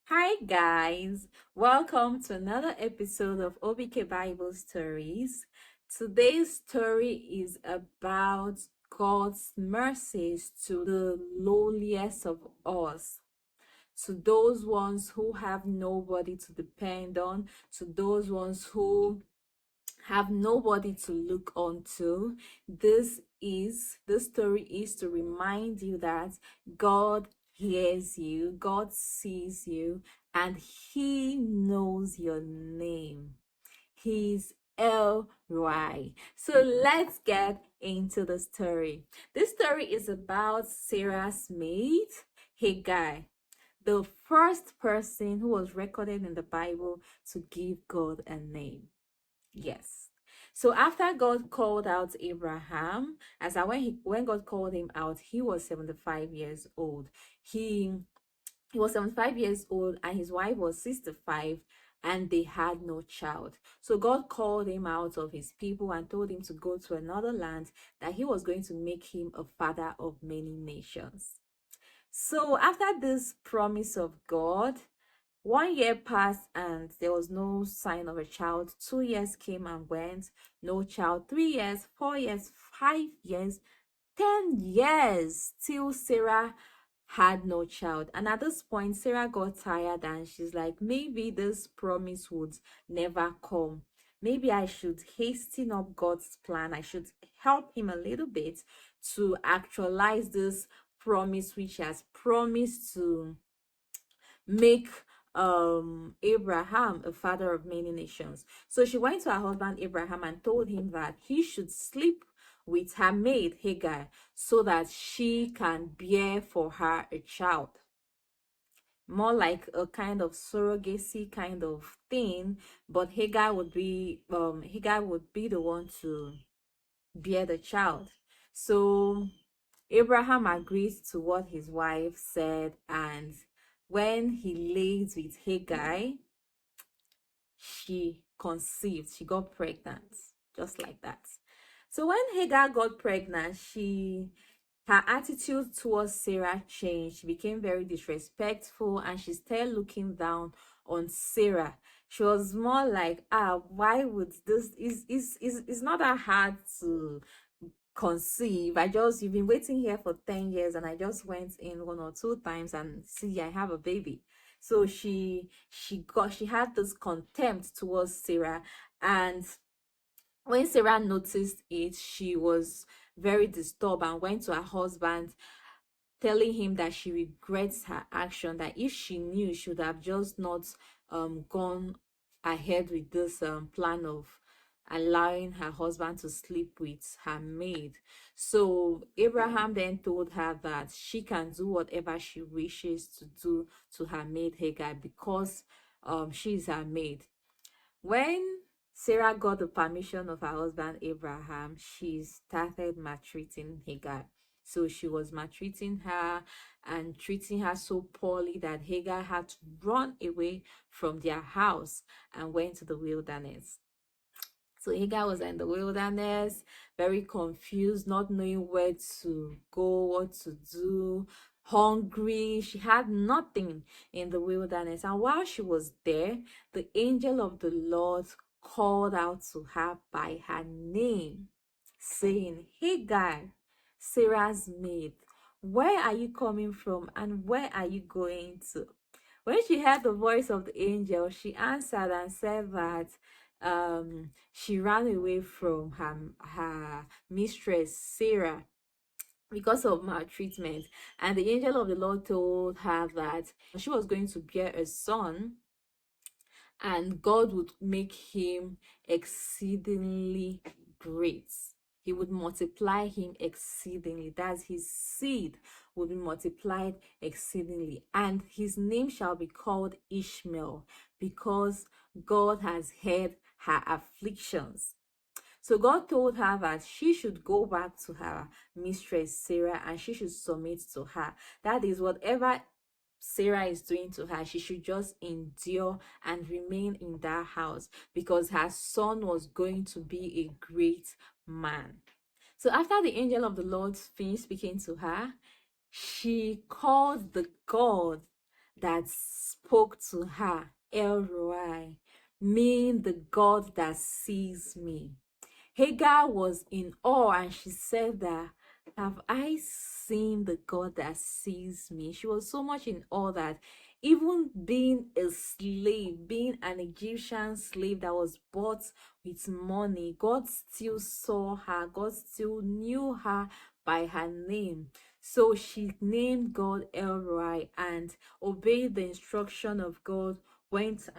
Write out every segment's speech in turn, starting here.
Hi, guys. Welcome to another episode of OBK Bible Stories. Today's story is about God's mercies to the lowliest of us, to those ones who have nobody to depend on, to those ones who have nobody to look onto. This story is to remind you that God hears you, God sees you, and He knows your name. He's El Rai. So let's get into the story. This story is about Sarah's maid, Hagar, the first person who was recorded in the Bible to give God a name. Yes. So after God called out Abraham, when God called him out, he was 75 years old. He was 75 years old and his wife was 65 and they had no child. So God called him out of his people and told him to go to another land, that he was going to make him a father of many nations. So after this promise of God, 1 year passed and there was no sign of a child. 2 years came and went, no child. 3 years, 4 years, 5 years, 10 years, till Sarah had no child. And at this point, Sarah got tired and she's like, maybe this promise would never come. Maybe I should hasten up God's plan. I should help him a little bit to actualize this promise which he has promised to make Abraham a father of many nations. So she went to her husband Abraham and told him that he should sleep with her maid Hagar so that she can bear for her a child. More like a kind of surrogacy kind of thing, but Hagar would be the one to bear the child. So Abraham agreed to what his wife said, and when he laid with Hagar, she conceived, she got pregnant, just like that. So when Hagar got pregnant, her attitude towards Sarah changed. She became very disrespectful and she started looking down on Sarah. She was more like, why would this is not that hard to conceive. You've been waiting here for 10 years and I just went in 1 or 2 times and see I have a baby. So she had this contempt towards Sarah, and when Sarah noticed it, she was very disturbed and went to her husband, telling him that she regrets her action, that if she knew, she would have just not gone ahead with this plan of allowing her husband to sleep with her maid. So Abraham then told her that she can do whatever she wishes to do to her maid Hagar, because she's her maid. When Sarah got the permission of her husband Abraham, she started maltreating Hagar. So she was maltreating her and treating her so poorly that Hagar had to run away from their house and went to the wilderness. So Hagar was in the wilderness, very confused, not knowing where to go, what to do, hungry. She had nothing in the wilderness. And while she was there, the angel of the Lord called out to her by her name, saying, Hagar, Sarah's maid, where are you coming from and where are you going to? When she heard the voice of the angel, she answered and said that she ran away from her mistress Sarah because of maltreatment. And the angel of the Lord told her that she was going to bear a son and God would make him exceedingly great. He would multiply him exceedingly. That's his seed will be multiplied exceedingly. And his name shall be called Ishmael, because God has heard her afflictions. So God told her that she should go back to her mistress Sarah and she should submit to her. That is, whatever Sarah is doing to her, she should just endure and remain in that house, because her son was going to be a great man. So after the angel of the Lord finished speaking to her, she called the God that spoke to her, El Roi, meaning the God that sees me. Hagar was in awe and she said that, have I seen the God that sees me? She was so much in awe that even being a slave, being an Egyptian slave that was bought with money, God still saw her, God still knew her by her name. So she named God El Roi and obeyed the instruction of God, went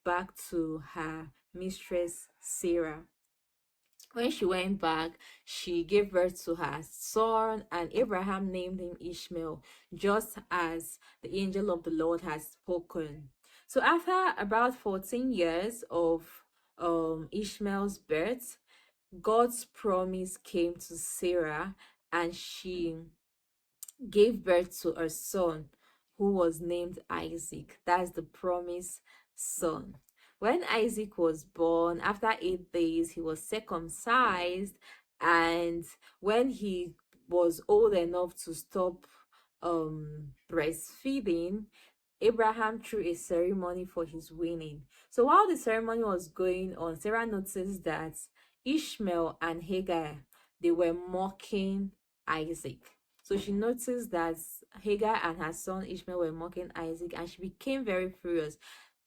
back to her mistress Sarah. When she went back, she gave birth to her son, and Abraham named him Ishmael, just as the angel of the Lord has spoken. So, after about 14 years of Ishmael's birth, God's promise came to Sarah, and she gave birth to a son who was named Isaac. That's the promised son. When Isaac was born, after 8 days, he was circumcised, and when he was old enough to stop breastfeeding, Abraham threw a ceremony for his weaning. So while the ceremony was going on, Sarah noticed that Ishmael and Hagar, they were mocking Isaac. So she noticed that Hagar and her son Ishmael were mocking Isaac, and she became very furious.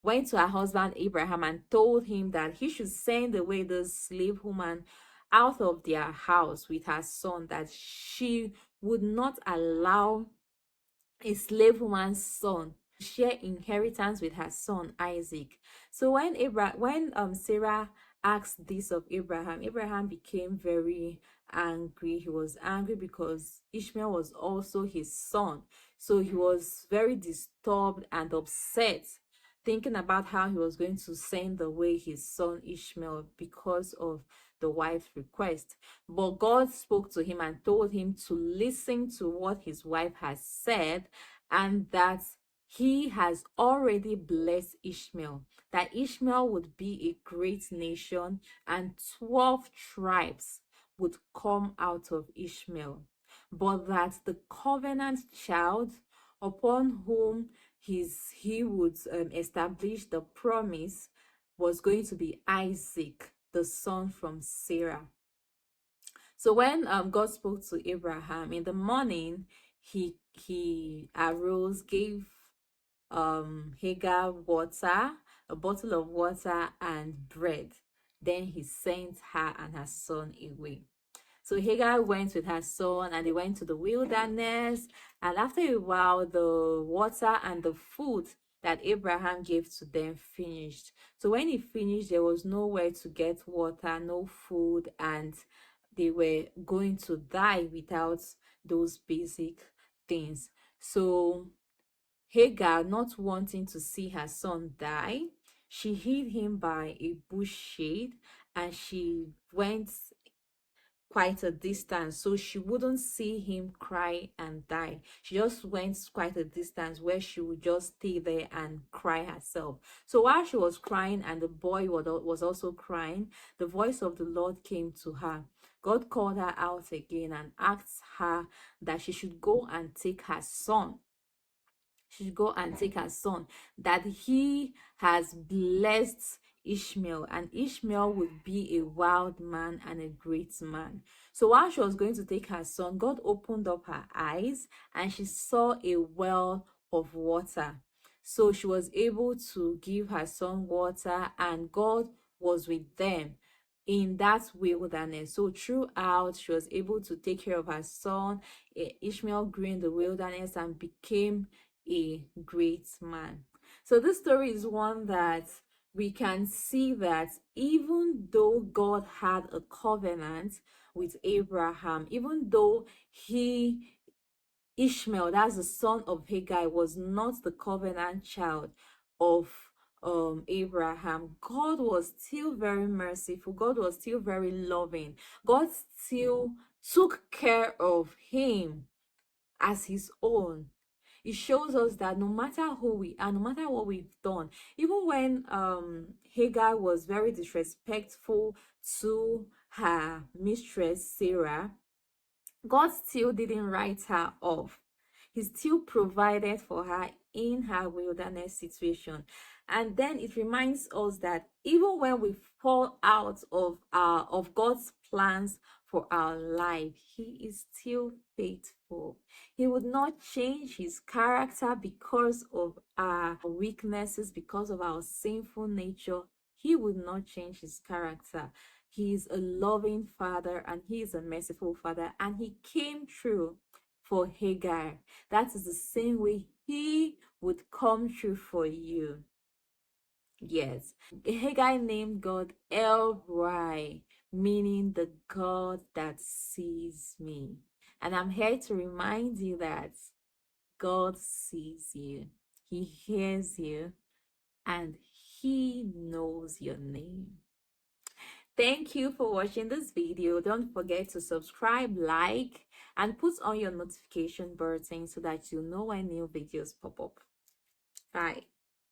Went to her husband Abraham and told him that he should send away the slave woman out of their house with her son, that she would not allow a slave woman's son share inheritance with her son Isaac. So when Sarah asked this of Abraham, Abraham became very angry. He was angry because Ishmael was also his son. So he was very disturbed and upset, thinking about how he was going to send away his son Ishmael because of the wife's request. But God spoke to him and told him to listen to what his wife has said, and that he has already blessed Ishmael, that Ishmael would be a great nation and 12 tribes would come out of Ishmael, but that the covenant child upon whom he would establish the promise was going to be Isaac, the son from Sarah. So when God spoke to Abraham in the morning, he arose, gave Hagar water, a bottle of water and bread. Then he sent her and her son away. So Hagar went with her son and they went to the wilderness. And after a while, the water and the food that Abraham gave to them finished. So when he finished, there was nowhere to get water, no food, and they were going to die without those basic things. So Hagar, not wanting to see her son die, she hid him by a bush shade, and she went quite a distance so she wouldn't see him cry and die. She just went quite a distance where she would just stay there and cry herself. So while she was crying and the boy was also crying, the voice of the Lord came to her. God called her out again and asked her that she should go and take her son. She should go and take her son, that he has blessed Ishmael, and Ishmael would be a wild man and a great man. So while she was going to take her son, God opened up her eyes and she saw a well of water. So she was able to give her son water, and God was with them in that wilderness. So throughout, she was able to take care of her son. Ishmael grew in the wilderness and became a great man. So this story is one that we can see that even though God had a covenant with Abraham, even though Ishmael, that's the son of Hagar, was not the covenant child of Abraham, God was still very merciful. God was still very loving. God still took care of him as his own. It shows us that no matter who we are, no matter what we've done, even when Hagar was very disrespectful to her mistress Sarah, God still didn't write her off. He still provided for her in her wilderness situation. And then it reminds us that even when we fall out of God's plans for our life, he is still faithful. He would not change his character because of our weaknesses, because of our sinful nature. He would not change his character. He is a loving father and he is a merciful father, and he came through for Hagar. That is the same way he would come true for you. Yes. Hagar named God El Rai, meaning the God that sees me. And I'm here to remind you that God sees you, he hears you, and he knows your name. Thank you for watching this video. Don't forget to subscribe, like, and put on your notification button so that you know when new videos pop up. Bye.